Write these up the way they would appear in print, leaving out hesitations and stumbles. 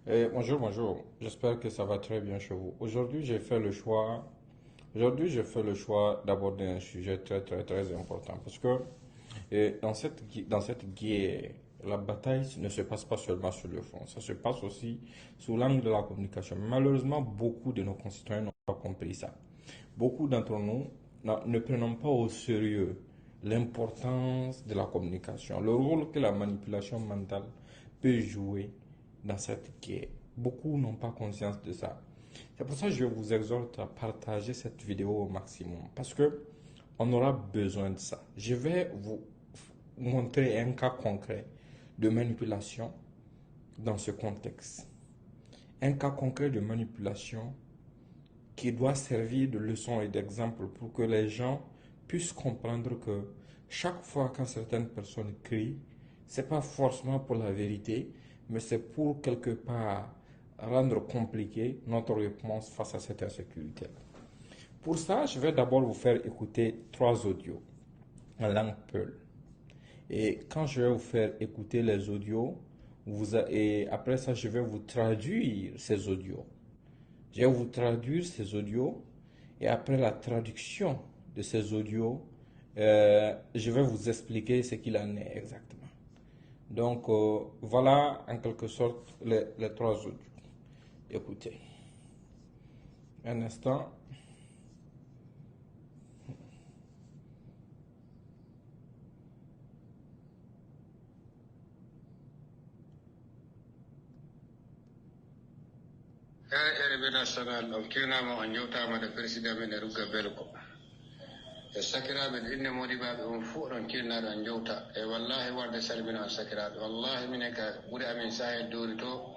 Bonjour, bonjour. J'espère que ça va très bien chez vous. Aujourd'hui, j'ai fait le choix d'aborder un sujet très, très, très important parce que dans cette guerre, la bataille ne se passe pas seulement sur le front, ça se passe aussi sous l'angle de la communication. Malheureusement, beaucoup de nos concitoyens n'ont pas compris ça. Beaucoup d'entre nous ne prenons pas au sérieux l'importance de la communication, le rôle que la manipulation mentale peut jouer dans cette guerre. Beaucoup n'ont pas conscience de ça. C'est pour ça que je vous exhorte à partager cette vidéo au maximum parce que on aura besoin de ça. Je vais vous montrer un cas concret de manipulation dans ce contexte. Un cas concret de manipulation qui doit servir de leçon et d'exemple pour que les gens puissent comprendre que chaque fois quand certaines personnes crient, c'est pas forcément pour la vérité, mais c'est pour quelque part rendre compliqué notre réponse face à cette insécurité. Pour ça, je vais d'abord vous faire écouter 3 audios en langue Peul. Et quand je vais vous faire écouter les audios, et après ça, je vais vous traduire ces audios. Je vais vous traduire ces audios et après la traduction de ces audios, je vais vous expliquer ce qu'il en est exactement. Donc, voilà en quelque sorte les 3 audios. Écoutez, un instant. Erbe national on kirnama on yewtama président men e rugga belko e sakiraɓe inne modiɓaɓe on fuu ɗon kirnaɗo on jewta e wallahi warde salmina on sakiraɓe wallahi minen ka ɓuuri amin sahel dowri to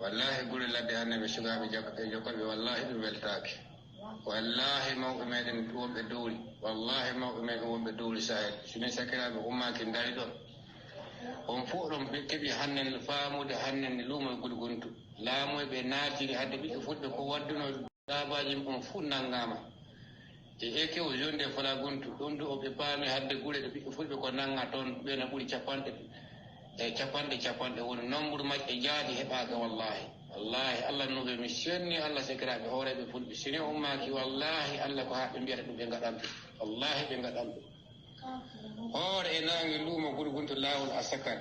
wallahi ɓuuri ladde hannde ɓe sukaɓe jokolɓe wallahi ɗum weltaki wallahi mawɓe meɗen wonɓe dowri wallahi mawɓe meɗen wonɓe dowri sahel sinin sakiraɓe ummaki dari ɗon on fuu ɗon ɓe keeɓi hannen faamude hannen luumo e gulguntu laamoyɓe naatiri hadde ɓiɓɓe fulɓe ko wadduno ɗabaji on fuu nanngama e ekewo jonde fala guntu ɗum du oɓe paami hadde gure ɗo ɓiɓɓe fulɓe ko nanga toon ɓena ɓuuri capanɗe woni nombre majƴe jaaɗi heɓaka wallahi wallahi allah nuɓe mi senni allah sakiraɓe hooreɓe fulɓe sini ummaki wallahi allah ko ha ɓe mbiyata ɗum ɓe gaɗanɓe wallahi ɓe gaɗanɓe hoore e nangi luumo gulguntu laawol a sakat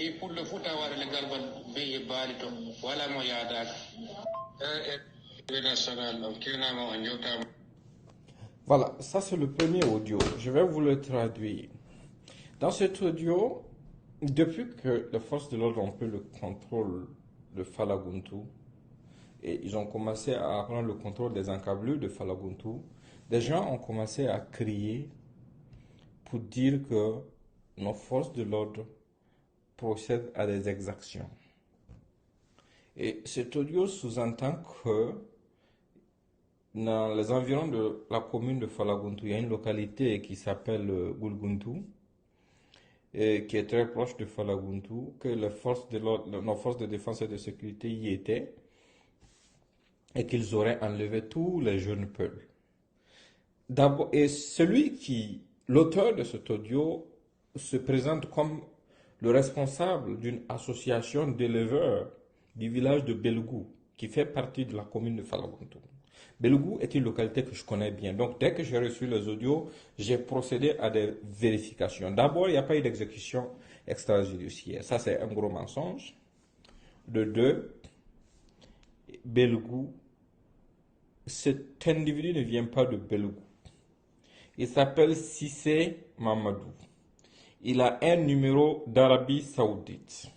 i pullo fuu tawaɗe le galbal beyi e baali to wala mo yaadaka national on kirnama on jewtama. Voilà, ça c'est le premier audio. Je vais vous le traduire. Dans cet audio, depuis que les forces de l'ordre ont pris le contrôle de Falaguntu, et ils ont commencé à prendre le contrôle des encablures de Falaguntu, des gens ont commencé à crier pour dire que nos forces de l'ordre procèdent à des exactions. Et cet audio sous-entend que dans les environs de la commune de Falaguntu, il y a une localité qui s'appelle Gulguntu, et qui est très proche de Falaguntu, que les forces de nos forces de défense et de sécurité y étaient, et qu'ils auraient enlevé tous les jeunes Peuls. D'abord, et l'auteur de cet audio se présente comme le responsable d'une association d'éleveurs du village de Belgou, qui fait partie de la commune de Falaguntu. Belgou est une localité que je connais bien. Donc, dès que j'ai reçu les audios, j'ai procédé à des vérifications. D'abord, il n'y a pas eu d'exécution extrajudiciaire. Ça, c'est un gros mensonge. De deux, Belgou, cet individu ne vient pas de Belgou. Il s'appelle Sissé Mamadou. Il a un numéro d'Arabie Saoudite.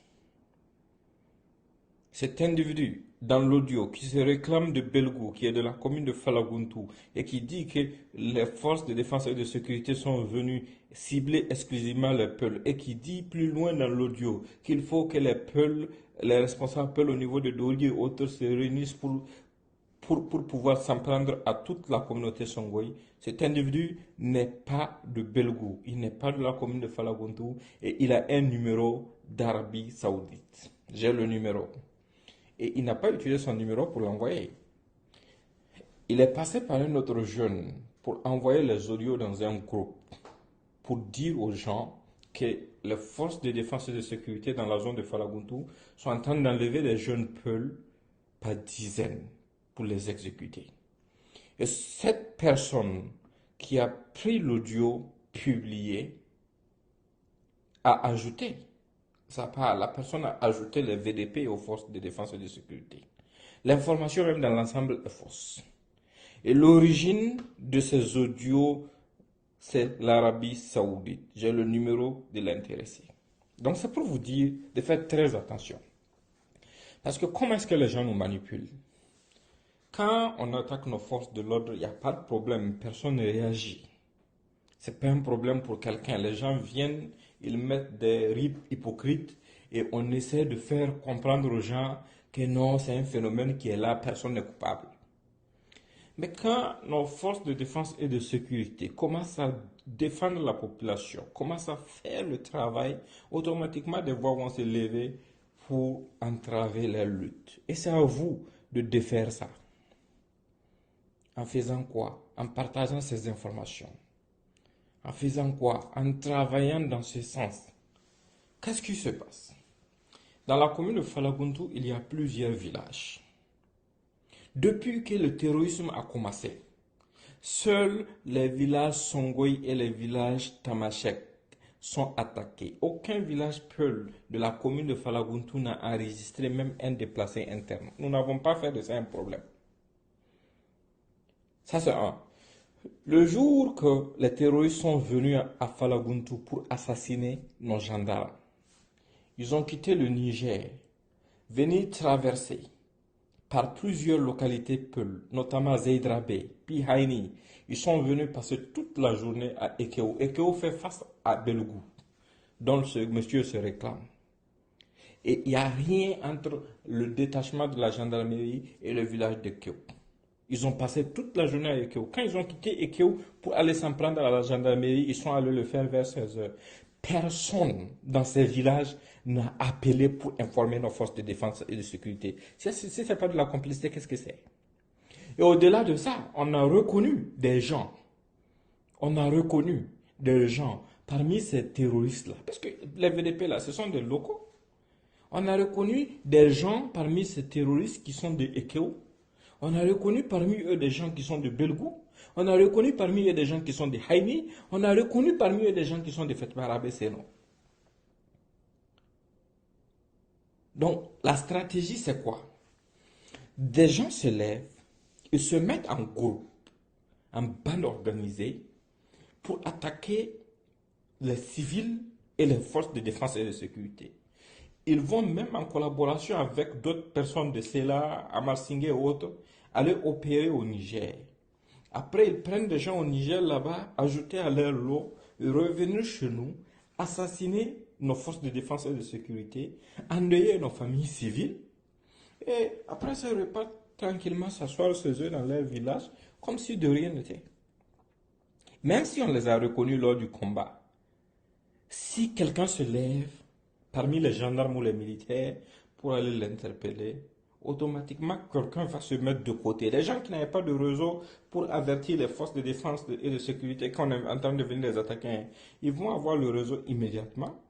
Cet individu, dans l'audio, qui se réclame de Belgou, qui est de la commune de Falaguntu, et qui dit que les forces de défense et de sécurité sont venues cibler exclusivement les Peuls, et qui dit plus loin dans l'audio qu'il faut que les responsables Peuls au niveau de Dori et autres se réunissent pour pouvoir s'en prendre à toute la communauté Songoï. Cet individu n'est pas de Belgou, il n'est pas de la commune de Falaguntu, et il a un numéro d'Arabie Saoudite. J'ai le numéro. Et il n'a pas utilisé son numéro pour l'envoyer. Il est passé par un autre jeune pour envoyer les audios dans un groupe, pour dire aux gens que les forces de défense et de sécurité dans la zone de Falaguntou sont en train d'enlever des jeunes Peuls par dizaines pour les exécuter. Et cette personne qui a pris l'audio publié a ajouté, la personne a ajouté les VDP aux forces de défense et de sécurité. L'information même dans l'ensemble est fausse. Et l'origine de ces audios, c'est l'Arabie Saoudite. J'ai le numéro de l'intéressé. Donc c'est pour vous dire de faire très attention. Parce que comment est-ce que les gens nous manipulent? Quand on attaque nos forces de l'ordre, il n'y a pas de problème, personne ne réagit. Ce n'est pas un problème pour quelqu'un. Les gens viennent, ils mettent des rides hypocrites et on essaie de faire comprendre aux gens que non, c'est un phénomène qui est là, personne n'est coupable. Mais quand nos forces de défense et de sécurité commencent à défendre la population, commencent à faire le travail, automatiquement des voix vont se lever pour entraver la lutte. Et c'est à vous de défaire ça. En faisant quoi? En partageant ces informations. En faisant quoi? En travaillant dans ce sens. Qu'est-ce qui se passe? Dans la commune de Falaguntou, il y a plusieurs villages. Depuis que le terrorisme a commencé, seuls les villages Songoï et les villages Tamashek sont attaqués. Aucun village Peul de la commune de Falaguntou n'a enregistré même un déplacé interne. Nous n'avons pas fait de ça un problème. Ça c'est un. Le jour que les terroristes sont venus à Falaguntou pour assassiner nos gendarmes, ils ont quitté le Niger, venir traverser par plusieurs localités Peul, notamment Zeidrabé, Pihaini. Ils sont venus passer toute la journée à Ekeo. Ekeo fait face à Belgou, dont ce monsieur se réclame. Et il n'y a rien entre le détachement de la gendarmerie et le village d'Ekeo. Ils ont passé toute la journée à Ekeo. Quand ils ont quitté Ekeo pour aller s'en prendre à la gendarmerie, ils sont allés le faire vers 16 heures. Personne dans ces villages n'a appelé pour informer nos forces de défense et de sécurité. Si ce n'est pas de la complicité, qu'est-ce que c'est? Et au-delà de ça, on a reconnu des gens. On a reconnu des gens parmi ces terroristes-là. Parce que les VDP, là, ce sont des locaux. On a reconnu des gens parmi ces terroristes qui sont de Ekeo. On a reconnu parmi eux des gens qui sont de Belgou. On a reconnu parmi eux des gens qui sont de Haïni. On a reconnu parmi eux des gens qui sont de Fetbarabé Seno. Donc, la stratégie, c'est quoi? Des gens se lèvent et se mettent en groupe, en bande organisée, pour attaquer les civils et les forces de défense et de sécurité. Ils vont même en collaboration avec d'autres personnes de Sela, Amarsingé et autres, aller opérer au Niger. Après, ils prennent des gens au Niger là-bas, ajouter à leur lot, revenir chez nous, assassiner nos forces de défense et de sécurité, endeuiller nos familles civiles, et après ça, ils repartent tranquillement s'asseoir chez eux dans leur village, comme si de rien n'était. Même si on les a reconnus lors du combat, si quelqu'un se lève parmi les gendarmes ou les militaires pour aller l'interpeller, automatiquement quelqu'un va se mettre de côté. Les gens qui n'avaient pas de réseau pour avertir les forces de défense et de sécurité qu'on est en train de venir les attaquer, ils vont avoir le réseau immédiatement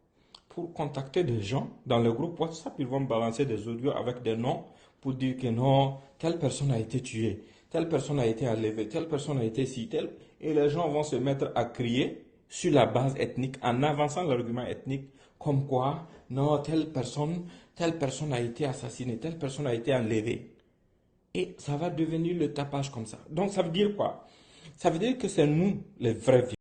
pour contacter des gens dans le groupe WhatsApp. Ils vont balancer des audios avec des noms pour dire que non, telle personne a été tuée, telle personne a été enlevée, telle personne a été si telle. Et les gens vont se mettre à crier sur la base ethnique en avançant l'argument ethnique comme quoi, non, telle personne a été assassinée, telle personne a été enlevée. Et ça va devenir le tapage comme ça. Donc ça veut dire quoi? Ça veut dire que c'est nous les vrais